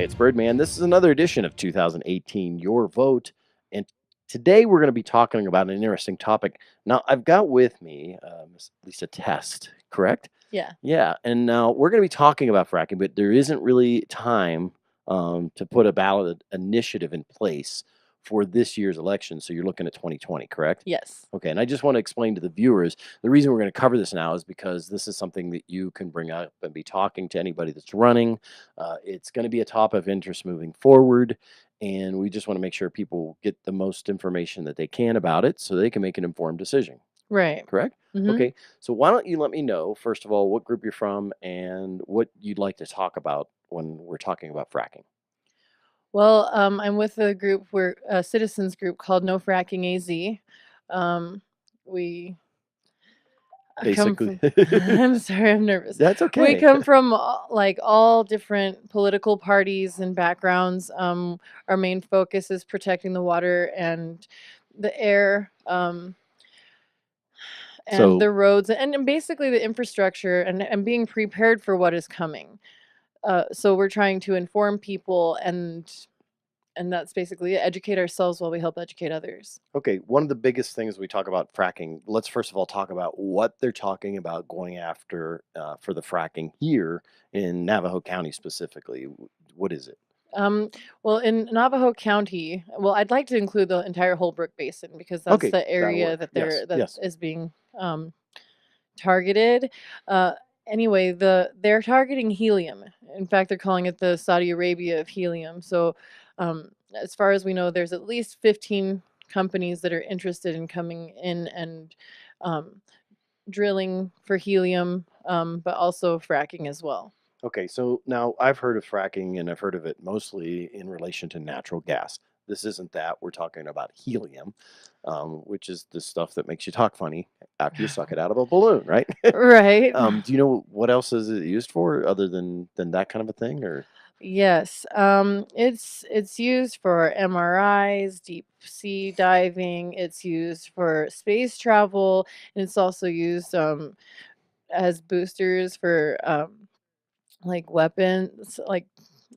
Hey, it's Birdman. This is another edition of 2018 Your Vote. And today we're going to be talking about an interesting topic. Now, I've got with me Miss Lisa Test, correct? Yeah. Yeah. And now we're going to be talking about fracking, but there isn't really time to put a ballot initiative in place for this year's election. So you're looking at 2020, correct? Yes. Okay, and I just want to explain to the viewers, the reason we're going to cover this now is because this is something that you can bring up and be talking to anybody that's running. It's going to be a top of interest moving forward, and we just want to make sure people get the most information that they can about it so they can make an informed decision. Right. Correct? hmm Okay, so why don't you let me know, first of all, what group you're from and what you'd like to talk about when we're talking about fracking. Well, I'm with a citizens group called No Fracking AZ. Um, we come Basically, from. I'm sorry, I'm nervous. that's We okay. come from like all different political parties and backgrounds. Our main focus is protecting the water and the air, and So the roads, and basically the infrastructure, and being prepared for what is coming. So we're trying to inform people and that's basically it. Educate ourselves while we help educate others. okay, one of the biggest things we talk about fracking, let's first of all talk about what they're talking about going after for the fracking here in Navajo County specifically. What is it? Um, well, in Navajo County, well, I'd like to include the entire Holbrook Basin because that's Okay, the that'll area work. that Yes, that yes. is being targeted. Uh, anyway, they're targeting helium. In fact, they're calling it the Saudi Arabia of helium. So, as far as we know, there's at least 15 companies that are interested in coming in and um, drilling for helium, but also fracking as well. Okay, so now I've heard of fracking and I've heard of it mostly in relation to natural gas. This isn't that. We're talking about helium, which is the stuff that makes you talk funny after you suck it out of a balloon, right? Right. Do you know what else is it used for other than that kind of a thing? Or Yes. It's used for MRIs, deep sea diving. It's used for space travel, and it's also used as boosters for like weapons, like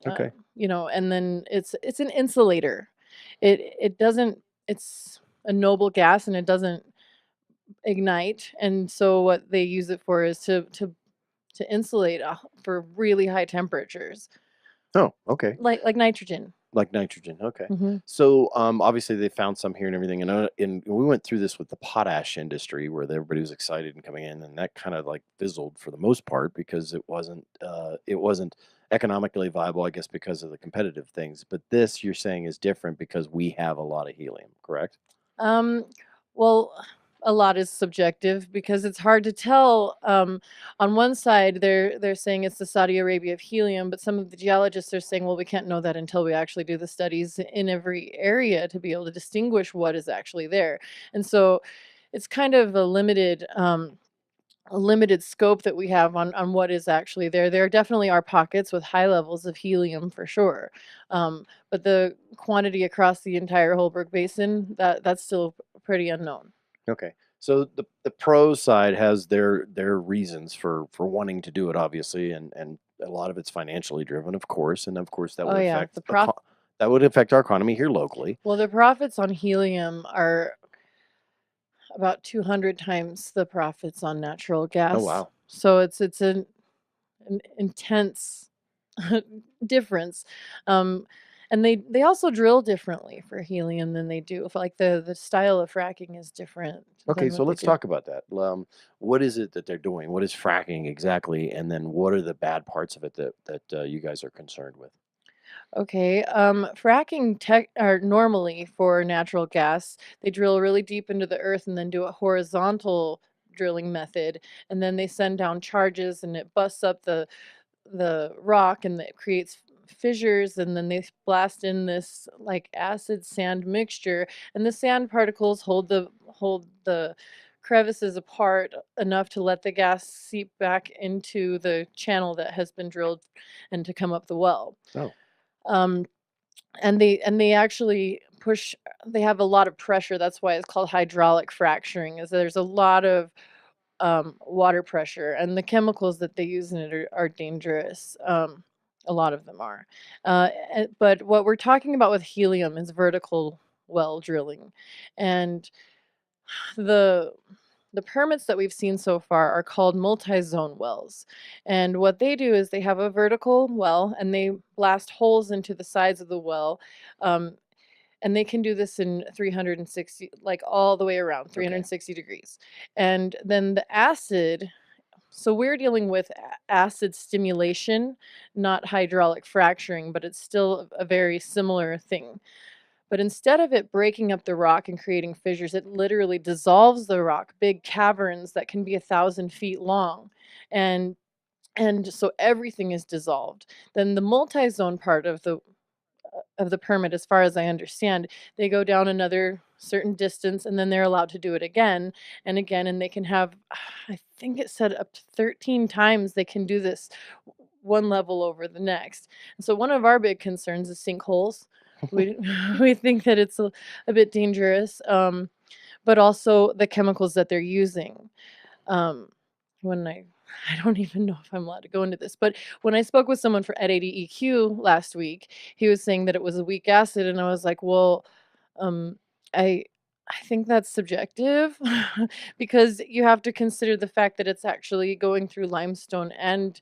okay, and then it's an insulator. It doesn't. It's a noble gas, and it doesn't ignite. And so what they use it for is to insulate for really high temperatures, oh, okay. like nitrogen. Like nitrogen, okay. hmm So, obviously they found some here and everything, and we went through this with the potash industry where everybody was excited and coming in, and that kind of like fizzled for the most part because it wasn't economically viable, I guess, because of the competitive things. But this you're saying is different because we have a lot of helium, correct? Um, well, a lot is subjective because it's hard to tell. On one side, they're saying it's the Saudi Arabia of helium, but some of the geologists are saying, well, we can't know that until we actually do the studies in every area to be able to distinguish what is actually there. And so, it's kind of a limited scope that we have on what is actually there. There definitely are pockets with high levels of helium for sure, but the quantity across the entire Holbrook Basin, that's still pretty unknown. Okay. So the pro side has their reasons for wanting to do it, obviously, and a lot of it's financially driven, of course, and of course that Oh would yeah, affect that would affect our economy here locally. the profits on helium are about 200 times the profits on natural Oh gas. wow. So it's an intense difference. Um, and they also drill differently for helium than they do. Like the style of fracking is different Okay, than so what they let's do. talk about that. What is it that they're doing? What is fracking exactly? And then what are the bad parts of it that you guys are concerned with? Okay, fracking tech or normally for natural gas, they drill really deep into the earth and then do a horizontal drilling method, and then they send down charges and it busts up the rock and it creates fissures, and then they blast in this like acid sand mixture, and the sand particles hold the crevices apart enough to let the gas seep back into the channel that has been drilled and to come up the well. Oh, um, and they actually they have a lot of pressure. That's why it's called hydraulic fracturing, is there's a lot of water pressure, and the chemicals that they use in it are dangerous. A lot of them are. But what we're talking about with helium is vertical well drilling. And the the permits that we've seen so far are called multi-zone wells. And what they do is they have a vertical well and they blast holes into the sides of the well. Um, and they can do this in 360, like all the way around Okay. 360 degrees. And then the acid, so we're dealing with acid stimulation, not hydraulic fracturing, but it's still a very similar thing. But instead of it breaking up the rock and creating fissures, it literally dissolves the rock, big caverns that can be 1,000 feet long. And and so everything is dissolved. Then the multi-zone part of the permit, as far as I understand, they go down another certain distance and then they're allowed to do it again and again. And they can have, I think it said up to 13 times they can do this one level over the next. And so one of our big concerns is sinkholes. We we think that it's a bit dangerous, but also the chemicals that they're using. Um, when I don't even know if I'm allowed to go into this, but when I spoke with someone at ADEQ last week, he was saying that it was a weak acid, and I was like, "Well, um, I I think that's subjective because you have to consider the fact that it's actually going through limestone and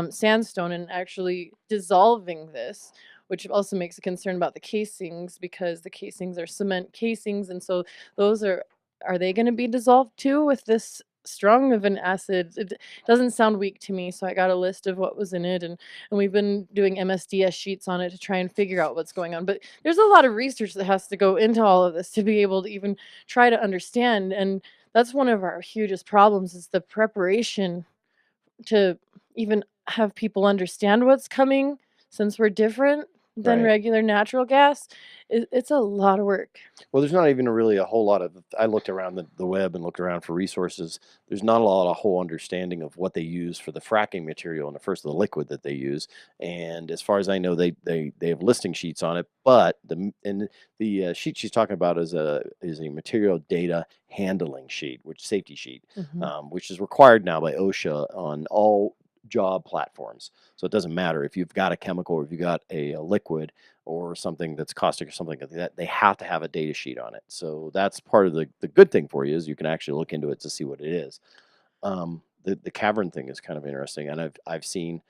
sandstone and actually dissolving this." Which also makes a concern about the casings because the casings are cement casings, and so those are they going to be dissolved too with this strong of an acid? It doesn't sound weak to me, so I got a list of what was in it, and we've been doing MSDS sheets on it to try and figure out what's going on. But there's a lot of research that has to go into all of this to be able to even try to understand, and that's one of our hugest problems is the preparation to even have people understand what's coming since we're different than Right. regular natural gas. It's a lot of work. Well, there's not even really a whole lot of. I looked around the web and looked around for resources. There's not a lot of whole understanding of what they use for the fracking material and the first of the liquid that they use. And as far as I know, they have listing sheets on it. But the sheet she's talking about is a material data handling sheet, which safety sheet, Mhm. which is required now by OSHA on all job platforms. So it doesn't matter if you've got a chemical or if you've got a liquid or something that's caustic or something like that, they have to have a data sheet on it. So that's part of the good thing for you is you can actually look into it to see what it is. The cavern thing is kind of interesting, and I've seen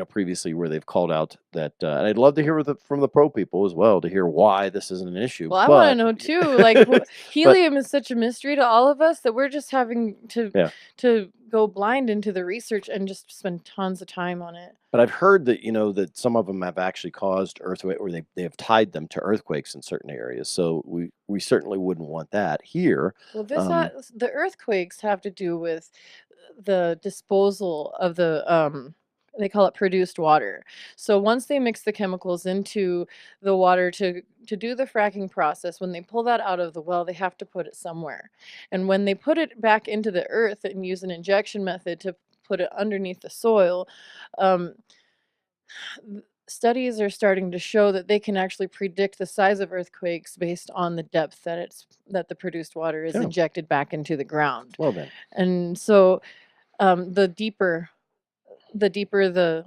previously where they've called out that, and I'd love to hear from the pro people as well to hear why this isn't an issue. Well, I wanna But know too, like, but helium is such a mystery to all of us that we're just having yeah, to go blind into the research and just spend tons of time on it. but I've heard that that some of them have actually caused earthquake, or they have tied them to earthquakes in certain areas. So we certainly wouldn't want that here. Well, Um, the earthquakes have to do with the disposal of the, they call it produced water. So once they mix the chemicals into the water to do the fracking process, when they pull that out of the well, they have to put it somewhere. And when they put it back into the earth and use an injection method to put it underneath the soil, um, studies are starting to show that they can actually predict the size of earthquakes based on the depth that the produced water is yeah, injected back into the ground. well then. And so the deeper the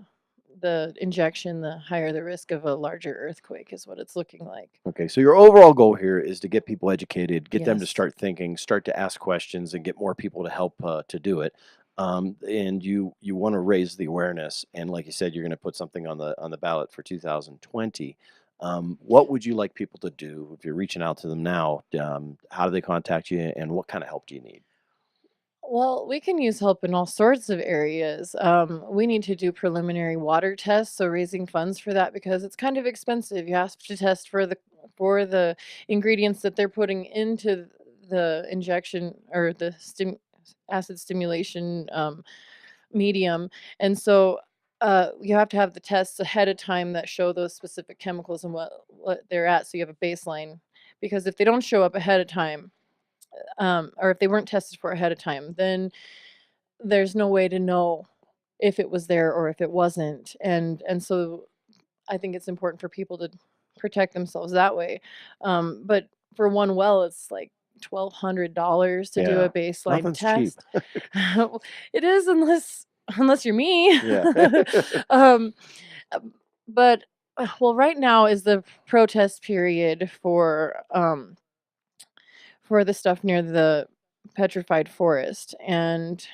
injection, the higher the risk of a larger earthquake is what it's looking like. Okay, so your overall goal here is to get people educated, get them to Yes. start thinking, start to ask questions, and get more people to help to do it. And you want to raise the awareness, and like you said, you're going to put something on the ballot for 2020. What would you like people to do if you're reaching out to them now? How do they contact you, and what kind of help do you need? Well, we can use help in all sorts of areas. We need to do preliminary water tests, so raising funds for that because it's kind of expensive. You have to test for the ingredients that they're putting into the injection or the acid stimulation medium, and so you have to have the tests ahead of time that show those specific chemicals and what they're at, so you have a baseline. Because if they don't show up ahead of time, or if they weren't tested for ahead of time, then there's no way to know if it was there or if it wasn't, and so I think it's important for people to protect themselves that way, but for one well, it's like $1,200 to do a Yeah, baseline nothing's cheap. test. It is unless you're me. Yeah. Um, But well, right now is the protest period for the stuff near the petrified forest. And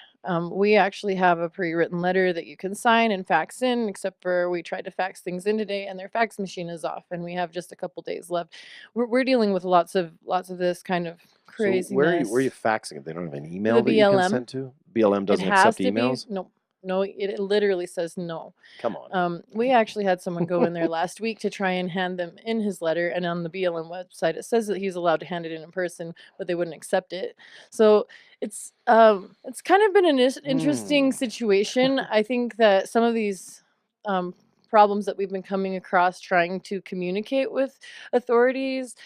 we actually have a pre-written letter that you can sign and fax in, except for we tried to fax things in today and their fax machine is off and we have just a couple days left. We're dealing with lots of this kind of So where are you craziness. faxing it? They don't have an The email that you can BLM, send to? BLM it doesn't has accept to be emails? no, no, it literally says no. Come on. We actually had someone go in there last week to try and hand them in his letter, and on the BLM website, it says that he's allowed to hand it in person, but they wouldn't accept it. So it's kind of been an interesting Hmm. situation. I think that some of these um, problems that we've been coming across trying to communicate with authorities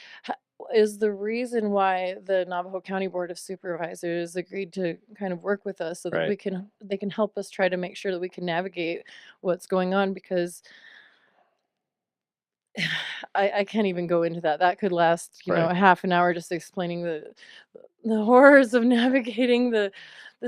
is the reason why the Navajo County Board of Supervisors agreed to kind of work with us so that Right. they can help us try to make sure that we can navigate what's going on because I can't even go into that. That could last, Right. a half an hour just explaining the horrors of navigating the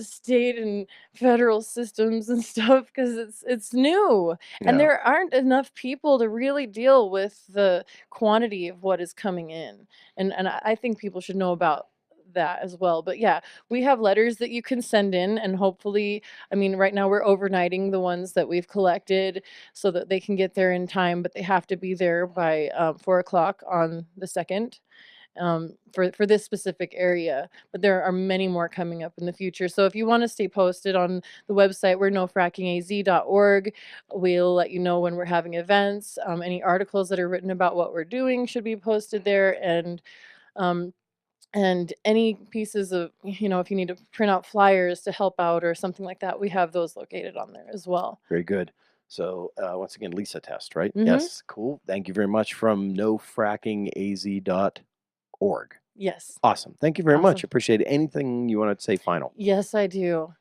state and federal systems and stuff because it's new and Yeah. there aren't enough people to really deal with the quantity of what is coming in. And I think people should know about that as well. But yeah, we have letters that you can send in and hopefully, I mean, right now we're overnighting the ones that we've collected so that they can get there in time, but they have to be there by 4 o'clock on the 2nd for this specific area. But there are many more coming up in the future. So if you want to stay posted on the website, we're nofrackingaz.org. We'll let you know when we're having events. Any articles that are written about what we're doing should be posted there, um, and any pieces of, if you need to print out flyers to help out or something like that, we have those located on there as well. Very good. So once again, Lisa Test, right? Hmm. Yes. Cool. Thank you very much from nofrackingaz.org. Yes. Awesome. Thank you very much. Awesome. Appreciate it. Anything you want to say final? Yes, I do.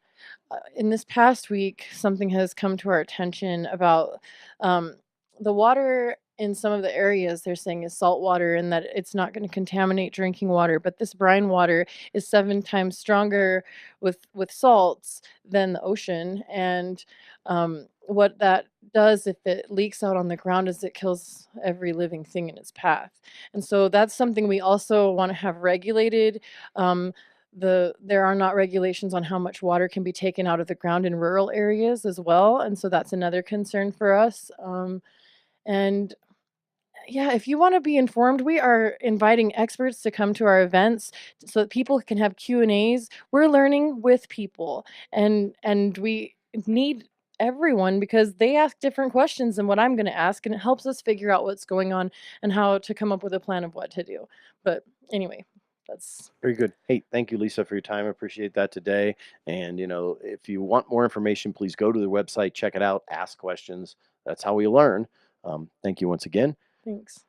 In this past week, something has come to our attention about um, the water in some of the areas they're saying is salt water and that it's not going to contaminate drinking water. But this brine water is 7 times stronger with salts than the ocean. And what that does if it leaks out on the ground is it kills every living thing in its path. And so that's something we also want to have regulated. Um, there are not regulations on how much water can be taken out of the ground in rural areas as well, and so that's another concern for us. And yeah, if you want to be informed, we are inviting experts to come to our events so that people can have Q&As. We're learning with people, and we need everyone because they ask different questions than what I'm going to ask, and it helps us figure out what's going on and how to come up with a plan of what to do. But anyway, that's Very good. Hey, thank you, Lisa, for your time. I appreciate that today. And, if you want more information, please go to the website, check it out, ask questions. That's how we learn. Thank you once again. thanks.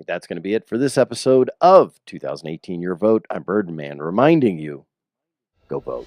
That's going to be it for this episode of 2018 Your Vote. I'm Birdman reminding you, go vote.